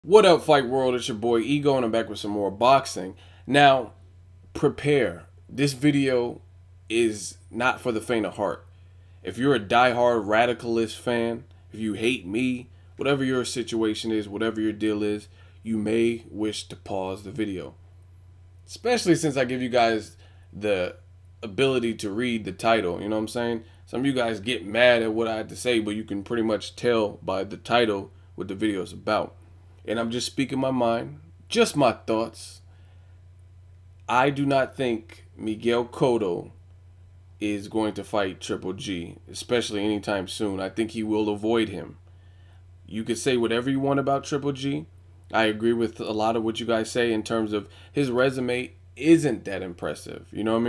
What up, Fight World? It's your boy Ego, and I'm back with some more boxing. Now, prepare. This video is not for the faint of heart. If you're a diehard radicalist fan, if you hate me, whatever your situation is, whatever your deal is, you may wish to pause the video. Especially since I give you guys the ability to read the title. You know what I'm saying? Some of you guys get mad at what I had to say, but you can pretty much tell by the title what the video is about. And I'm just speaking my mind, just my thoughts. I do not think Miguel Cotto is going to fight Triple G, especially anytime soon. I think he will avoid him. You could say whatever you want about Triple G. I agree with a lot of what you guys say in terms of his resume isn't that impressive. You know what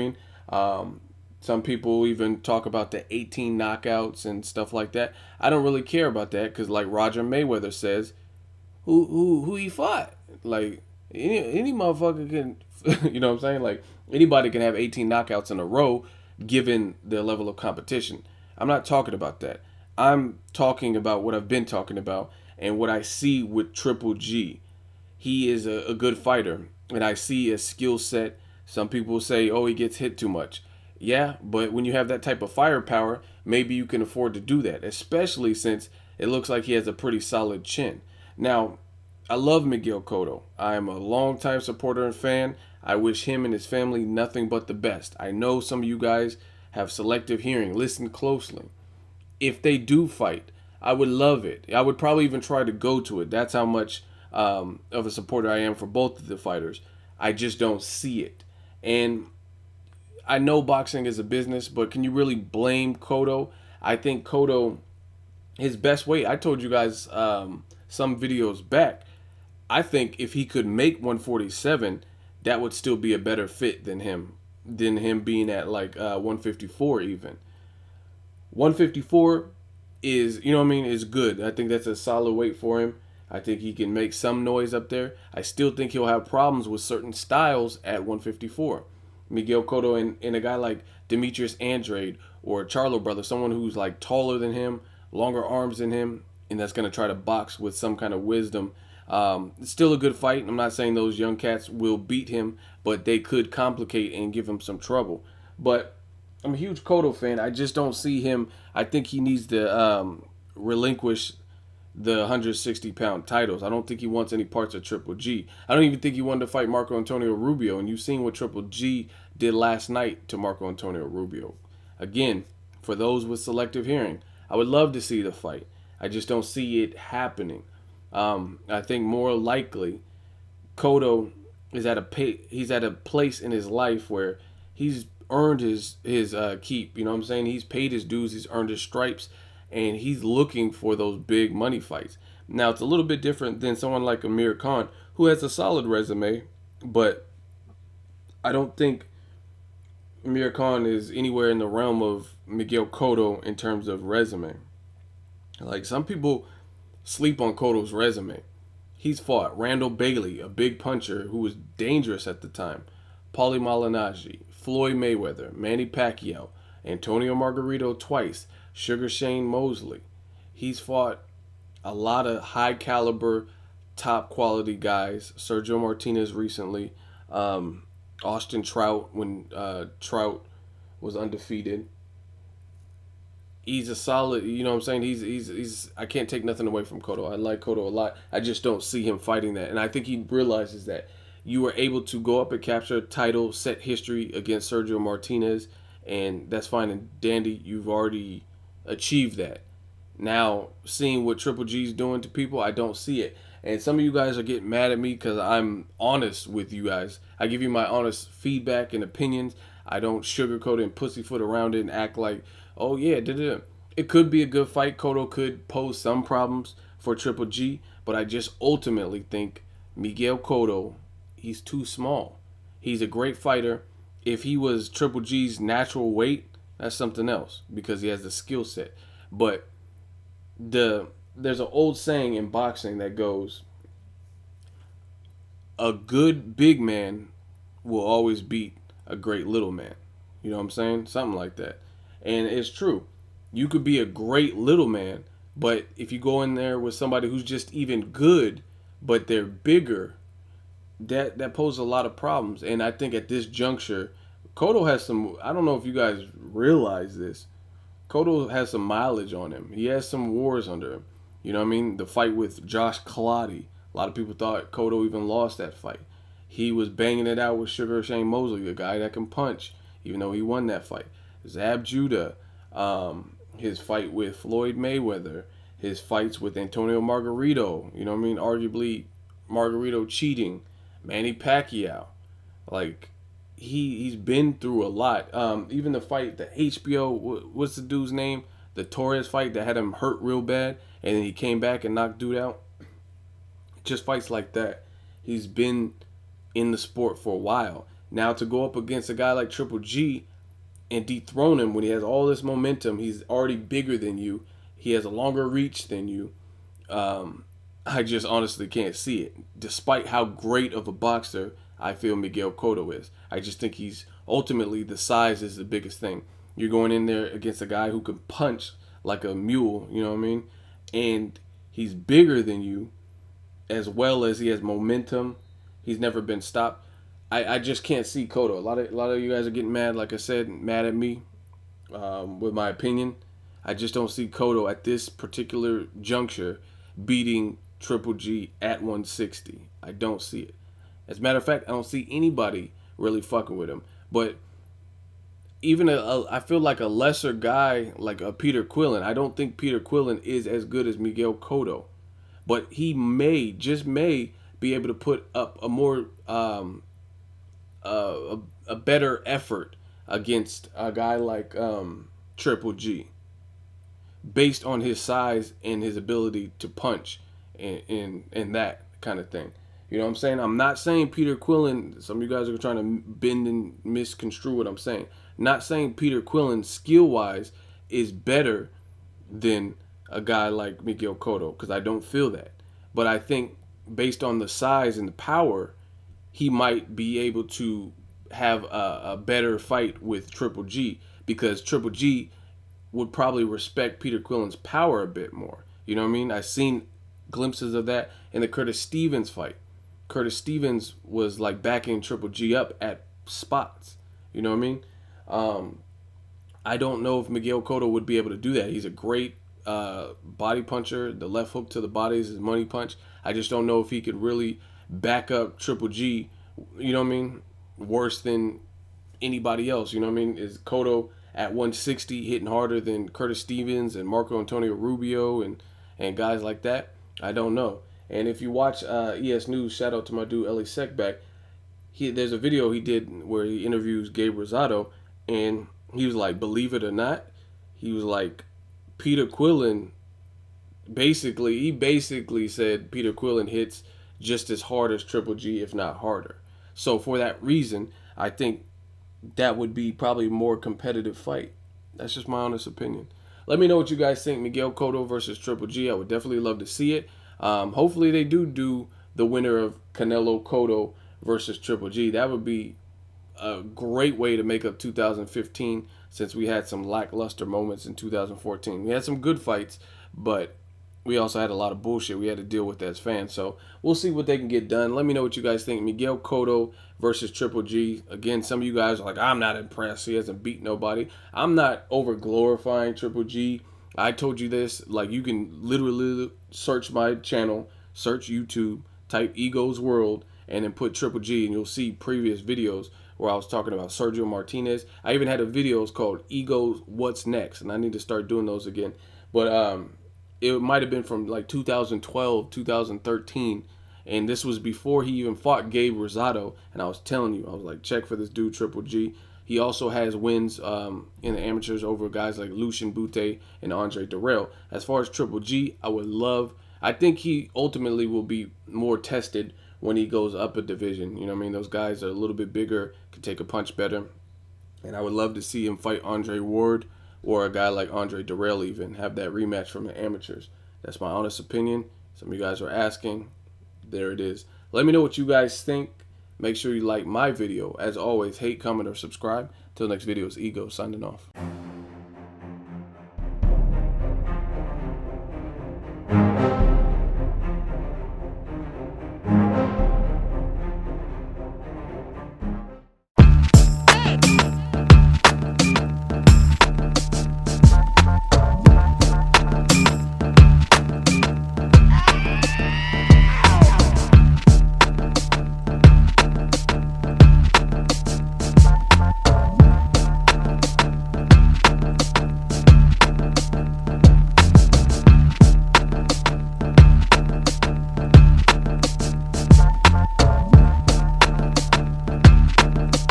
I mean? Some people even talk about the 18 knockouts and stuff like that. I don't really care about that because, like Roger Mayweather says, who he fought. Like any motherfucker can, you know what I'm saying? Like anybody can have 18 knockouts in a row given their level of competition. I'm not talking about that. I'm talking about what I've been talking about and what I see with Triple G. He is a good fighter, and I see a skill set. Some people say, oh, he gets hit too much. Yeah, but when you have that type of firepower, maybe you can afford to do that, especially since it looks like he has a pretty solid chin. Now, I love Miguel Cotto. I am a longtime supporter and fan. I wish him and his family nothing but the best. I know some of you guys have selective hearing. Listen closely. If they do fight, I would love it. I would probably even try to go to it. That's how much of a supporter I am for both of the fighters. I just don't see it. And I know boxing is a business, but can you really blame Cotto? I think Cotto, his best weight, I told you guys some videos back, I think if he could make 147, that would still be a better fit than him being at like 154 even. 154 is, you know what I mean, is good. I think that's a solid weight for him. I think he can make some noise up there. I still think he'll have problems with certain styles at 154. Miguel Cotto and a guy like Demetrius Andrade or Charlo brother, someone who's like taller than him, longer arms than him, and that's going to try to box with some kind of wisdom. It's still a good fight. I'm not saying those young cats will beat him, but they could complicate and give him some trouble. But I'm a huge Cotto fan. I just don't see him. I think he needs to relinquish the 160-pound titles. I don't think he wants any parts of Triple G. I don't even think he wanted to fight Marco Antonio Rubio, and you've seen what Triple G did last night to Marco Antonio Rubio. Again, for those with selective hearing, I would love to see the fight. I just don't see it happening. I think more likely, Cotto is he's at a place in his life where he's earned his keep. You know what I'm saying? He's paid his dues. He's earned his stripes, and he's looking for those big money fights. Now it's a little bit different than someone like Amir Khan, who has a solid resume, but I don't think Amir Khan is anywhere in the realm of Miguel Cotto in terms of resume. Like some people sleep on Cotto's resume. He's fought Randall Bailey, a big puncher who was dangerous at the time, Paulie Malignaggi, Floyd Mayweather, Manny Pacquiao, Antonio Margarito twice, Sugar Shane Mosley. He's fought a lot of high caliber, top quality guys. Sergio Martinez recently, Austin Trout when Trout was undefeated. He's a solid, you know what I'm saying? He's I can't take nothing away from Cotto. I like Cotto a lot. I just don't see him fighting that. And I think he realizes that you were able to go up and capture a title, set history against Sergio Martinez, and that's fine and dandy. You've already achieved that. Now, seeing what Triple G's doing to people, I don't see it. And some of you guys are getting mad at me because I'm honest with you guys. I give you my honest feedback and opinions. I don't sugarcoat it and pussyfoot around it and act like, oh yeah, it could be a good fight. Cotto could pose some problems for Triple G, but I just ultimately think Miguel Cotto, he's too small. He's a great fighter. If he was Triple G's natural weight, that's something else because he has the skill set. But there's an old saying in boxing that goes, a good big man will always beat a great little man. You know what I'm saying? Something like that. And it's true. You could be a great little man, but if you go in there with somebody who's just even good, but they're bigger, that poses a lot of problems. And I think at this juncture, Cotto has some. I don't know if you guys realize this. Cotto has some mileage on him. He has some wars under him. You know what I mean? The fight with Josh Colati. A lot of people thought Cotto even lost that fight. He was banging it out with Sugar Shane Mosley, a guy that can punch, even though he won that fight. Zab Judah, his fight with Floyd Mayweather, his fights with Antonio Margarito. You know what I mean? Arguably, Margarito cheating. Manny Pacquiao. Like, he's been through a lot. Even the fight, the HBO, what's the dude's name? The Torres fight that had him hurt real bad, and then he came back and knocked dude out. Just fights like that. He's been in the sport for a while. Now to go up against a guy like Triple G and dethrone him when he has all this momentum, he's already bigger than you. He has a longer reach than you. I just honestly can't see it. Despite how great of a boxer I feel Miguel Cotto is. I just think he's ultimately, the size is the biggest thing. You're going in there against a guy who can punch like a mule, you know what I mean? And he's bigger than you, as well as he has momentum. He's never been stopped. I just can't see Cotto. A lot of you guys are getting mad, like I said, mad at me with my opinion. I just don't see Cotto at this particular juncture beating Triple G at 160. I don't see it. As a matter of fact, I don't see anybody really fucking with him. But even I feel like a lesser guy like a Peter Quillen. I don't think Peter Quillen is as good as Miguel Cotto, but he may be able to put up a more a better effort against a guy like Triple G, based on his size and his ability to punch and that kind of thing. You know what I'm saying? I'm not saying Peter Quillen, some of you guys are trying to bend and misconstrue what I'm saying. Not saying Peter Quillen, skill-wise, is better than a guy like Miguel Cotto, because I don't feel that. But I think based on the size and the power, he might be able to have a better fight with Triple G, because Triple G would probably respect Peter Quillen's power a bit more. You know what I mean? I've seen glimpses of that in the Curtis Stevens fight. Curtis Stevens was like backing Triple G up at spots. You know what I mean? I don't know if Miguel Cotto would be able to do that. He's a great body puncher. The left hook to the body is his money punch. I just don't know if he could really back up Triple G, you know what I mean, worse than anybody else. You know what I mean? Is Cotto at 160 hitting harder than Curtis Stevens and Marco Antonio Rubio and guys like that? I don't know. And if you watch ES News, shout out to my dude Ellie Seckback, there's a video he did where he interviews Gabe Rosado, and he was like, believe it or not, he was like, Peter Quillen, he basically said Peter Quillen hits just as hard as Triple G, if not harder. So for that reason, I think that would be probably a more competitive fight. That's just my honest opinion. Let me know what you guys think. Miguel Cotto versus Triple G. I would definitely love to see it. Hopefully they do the winner of Canelo Cotto versus Triple G. That would be a great way to make up 2015, since we had some lackluster moments in 2014. We had some good fights, but we also had a lot of bullshit we had to deal with as fans. So we'll see what they can get done. Let me know what you guys think. Miguel Cotto versus Triple G. Again, some of you guys are like, I'm not impressed. He hasn't beat nobody. I'm not over glorifying Triple G. I told you this. Like, you can literally search my channel, search YouTube, type Ego's World, and then put Triple G, and you'll see previous videos where I was talking about Sergio Martinez. I even had a video called Ego's What's Next, and I need to start doing those again. But it might have been from like 2012, 2013, and this was before he even fought Gabe Rosado. And I was telling you, I was like, check for this dude Triple G. He also has wins in the amateurs over guys like Lucien Bute and Andre Durrell. As far as Triple G, I think he ultimately will be more tested when he goes up a division. You know what I mean? Those guys are a little bit bigger, can take a punch better. And I would love to see him fight Andre Ward, or a guy like Andre Durrell, even have that rematch from the amateurs. That's my honest opinion. Some of you guys are asking. There it is. Let me know what you guys think. Make sure you like my video. As always, hate, comment, or subscribe. Till next video, it's Ego signing off.